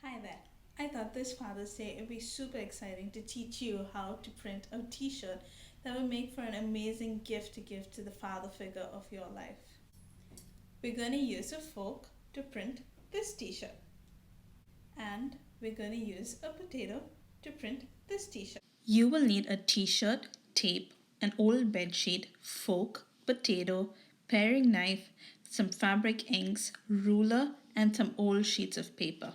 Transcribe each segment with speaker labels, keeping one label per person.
Speaker 1: Hi there. I thought this Father's Day it would be super exciting to teach you how to print a t shirt that would make for an amazing gift to give to the father figure of your life. We're going to use a fork to print this t shirt, and we're going to use a potato to print this t shirt. You will need a t shirt, tape, an old bedsheet, fork, potato, paring knife, some fabric inks, ruler, and some old sheets of paper.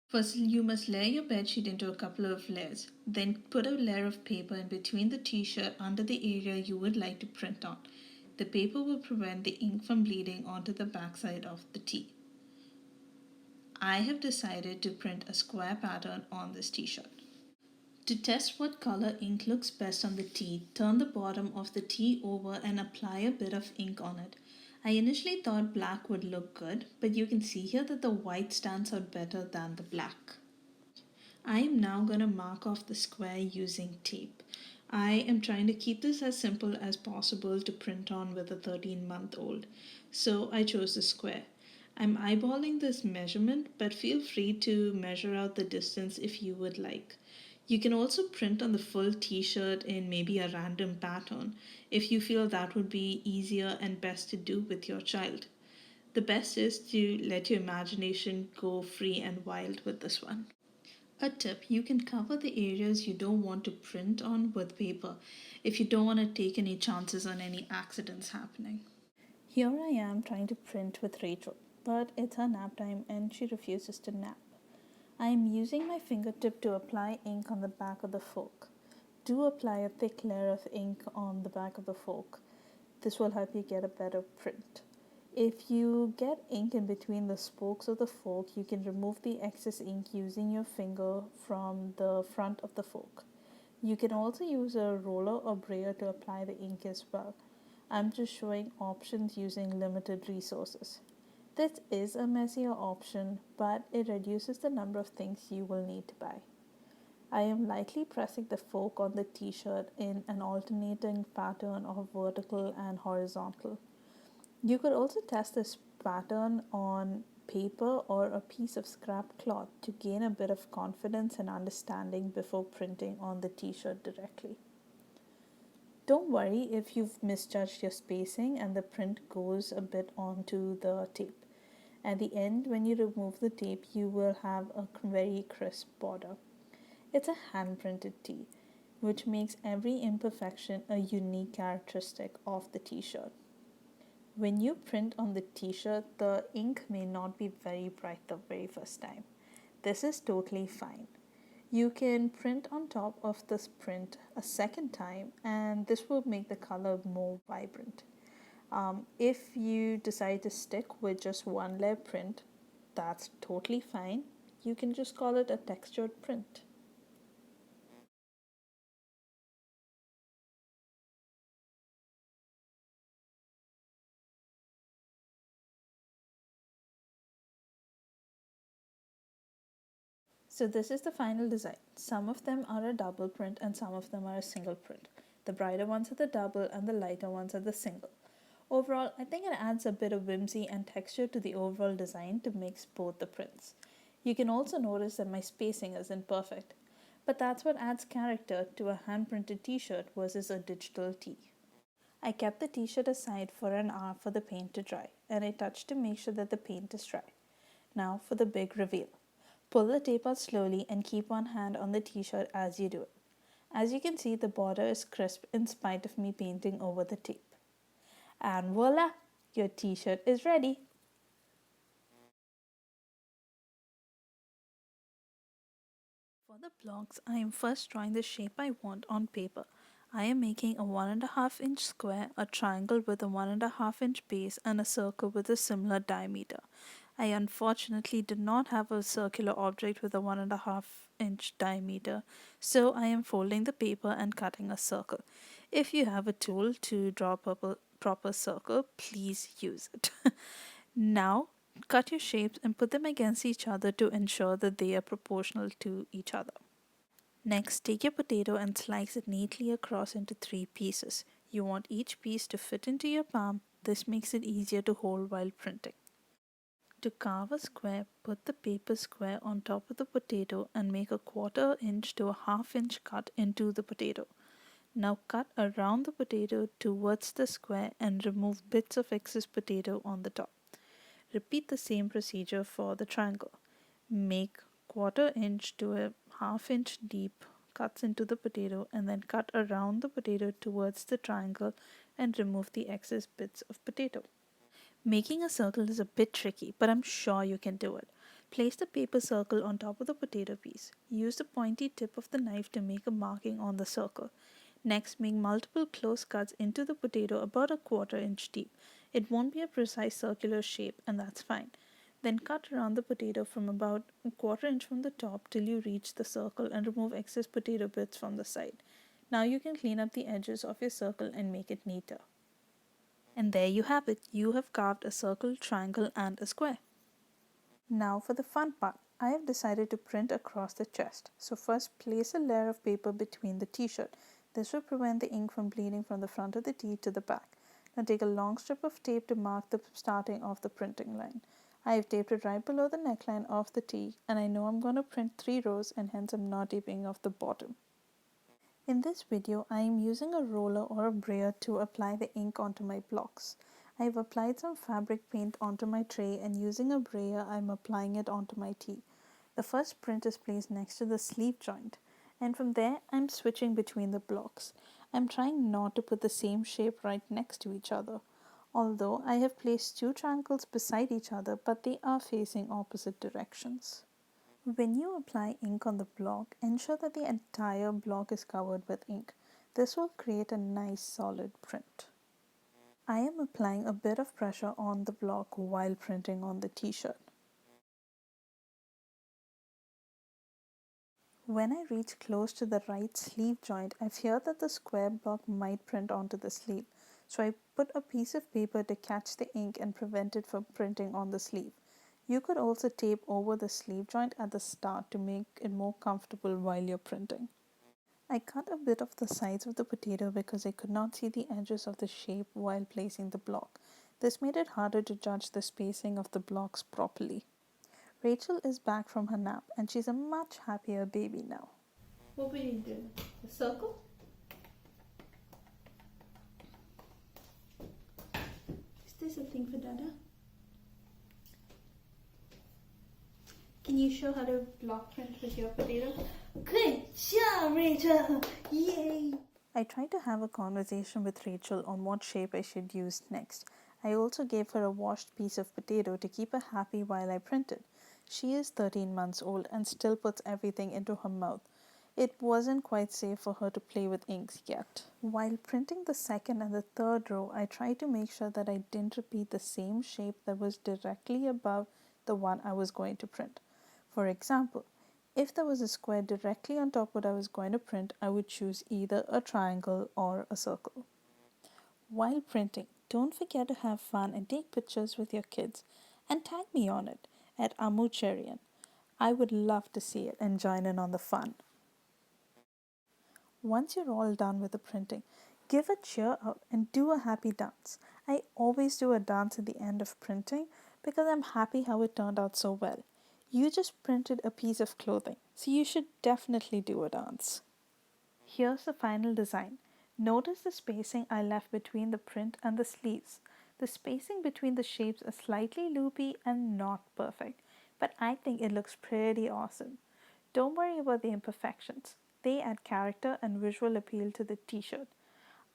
Speaker 1: First, you must layer your bedsheet into a couple of layers. Then put a layer of paper in between the t-shirt under the area you would like to print on. The paper will prevent the ink from bleeding onto the backside of the tee. I have decided to print a square pattern on this t-shirt. To test what color ink looks best on the tee, turn the bottom of the tee over and apply a bit of ink on it. I initially thought black would look good, but you can see here that the white stands out better than the black. I am now going to mark off the square using tape. I am trying to keep this as simple as possible to print on with a 13-month-old, so I chose the square. I'm eyeballing this measurement, but feel free to measure out the distance if you would like. You can also print on the full t shirt in maybe a random pattern if you feel that would be easier and best to do with your child. The best is to let your imagination go free and wild with this one. A tip, you can cover the areas you don't want to print on with paper if you don't want to take any chances on any accidents happening. Here I am trying to print with Rachel, but it's her nap time and she refuses to nap. I am using my fingertip to apply ink on the back of the fork. Do apply a thick layer of ink on the back of the fork. This will help you get a better print. If you get ink in between the spokes of the fork, you can remove the excess ink using your finger from the front of the fork. You can also use a roller or brayer to apply the ink as well. I'm just showing options using limited resources. This is a messier option, but it reduces the number of things you will need to buy. I am lightly pressing the fork on the t-shirt in an alternating pattern of vertical and horizontal. You could also test this pattern on paper or a piece of scrap cloth to gain a bit of confidence and understanding before printing on the t-shirt directly. Don't worry if you've misjudged your spacing and the print goes a bit onto the tape. At the end, when you remove the tape, you will have a very crisp border. It's a hand printed tee, which makes every imperfection a unique characteristic of the t shirt. When you print on the t shirt, the ink may not be very bright the very first time. This is totally fine. You can print on top of this print a second time, and this will make the color more vibrant. If you decide to stick with just one layer print, that's totally fine. You can just call it a textured print. So this is the final design. Some of them are a double print and some of them are a single print. The brighter ones are the double and the lighter ones are the single. Overall, I think it adds a bit of whimsy and texture to the overall design to mix both the prints. You can also notice that my spacing isn't perfect, but that's what adds character to a hand-printed t-shirt versus a digital tee. I kept the t-shirt aside for an hour for the paint to dry, and I touched to make sure that the paint is dry. Now for the big reveal. Pull the tape out slowly and keep one hand on the t-shirt as you do it. As you can see, the border is crisp in spite of me painting over the tape. And voila! Your t-shirt is ready! For the blocks, I am first drawing the shape I want on paper. I am making a 1.5 inch square, a triangle with a 1.5 inch base, and a circle with a similar diameter. I unfortunately did not have a circular object with a 1.5 inch diameter, so I am folding the paper and cutting a circle. If you have a tool to draw a proper circle, please use it. Now, cut your shapes and put them against each other to ensure that they are proportional to each other. Next, take your potato and slice it neatly across into 3 pieces. You want each piece to fit into your palm. This makes it easier to hold while printing. To carve a square, put the paper square on top of the potato and make a 1/4 inch to a 1/2 inch cut into the potato. Now cut around the potato towards the square and remove bits of excess potato on the top. Repeat the same procedure for the triangle. Make 1/4 inch to a 1/2 inch deep cuts into the potato and then cut around the potato towards the triangle and remove the excess bits of potato. Making a circle is a bit tricky, but I'm sure you can do it. Place the paper circle on top of the potato piece. Use the pointy tip of the knife to make a marking on the circle. Next, make multiple close cuts into the potato about a 1/4 inch deep. It won't be a precise circular shape, and that's fine. Then cut around the potato from about a 1/4 inch from the top till you reach the circle and remove excess potato bits from the side. Now you can clean up the edges of your circle and make it neater. And there you have it. You have carved a circle, triangle, and a square. Now for the fun part. I have decided to print across the chest. So first place a layer of paper between the t-shirt. This will prevent the ink from bleeding from the front of the tee to the back. Now take a long strip of tape to mark the starting of the printing line. I have taped it right below the neckline of the tee, and I know I'm going to print 3 rows, and hence I'm not taping off the bottom. In this video, I am using a roller or a brayer to apply the ink onto my blocks. I have applied some fabric paint onto my tray, and using a brayer, I am applying it onto my tee. The first print is placed next to the sleeve joint, and from there I am switching between the blocks. I am trying not to put the same shape right next to each other. Although I have placed 2 triangles beside each other, but they are facing opposite directions. When you apply ink on the block, ensure that the entire block is covered with ink. This will create a nice solid print. I am applying a bit of pressure on the block while printing on the t-shirt. When I reach close to the right sleeve joint, I fear that the square block might print onto the sleeve. So I put a piece of paper to catch the ink and prevent it from printing on the sleeve. You could also tape over the sleeve joint at the start to make it more comfortable while you're printing. I cut a bit of the sides of the potato because I could not see the edges of the shape while placing the block. This made it harder to judge the spacing of the blocks properly. Rachel is back from her nap and she's a much happier baby now. What were you doing? A circle? Is this a thing for Dada? Can you show how to block print with your potato? Good job, Rachel! Yay! I tried to have a conversation with Rachel on what shape I should use next. I also gave her a washed piece of potato to keep her happy while I printed. She is 13 months old and still puts everything into her mouth. It wasn't quite safe for her to play with inks yet. While printing the second and the third row, I tried to make sure that I didn't repeat the same shape that was directly above the one I was going to print. For example, if there was a square directly on top of what I was going to print, I would choose either a triangle or a circle. While printing, don't forget to have fun and take pictures with your kids and tag me on it at Amucherian. I would love to see it and join in on the fun. Once you're all done with the printing, give a cheer out and do a happy dance. I always do a dance at the end of printing because I'm happy how it turned out so well. You just printed a piece of clothing, so you should definitely do a dance. Here's the final design. Notice the spacing I left between the print and the sleeves. The spacing between the shapes is slightly loopy and not perfect, but I think it looks pretty awesome. Don't worry about the imperfections. They add character and visual appeal to the t-shirt.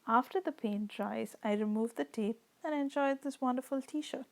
Speaker 1: After the paint dries, I remove the tape and enjoy this wonderful t-shirt.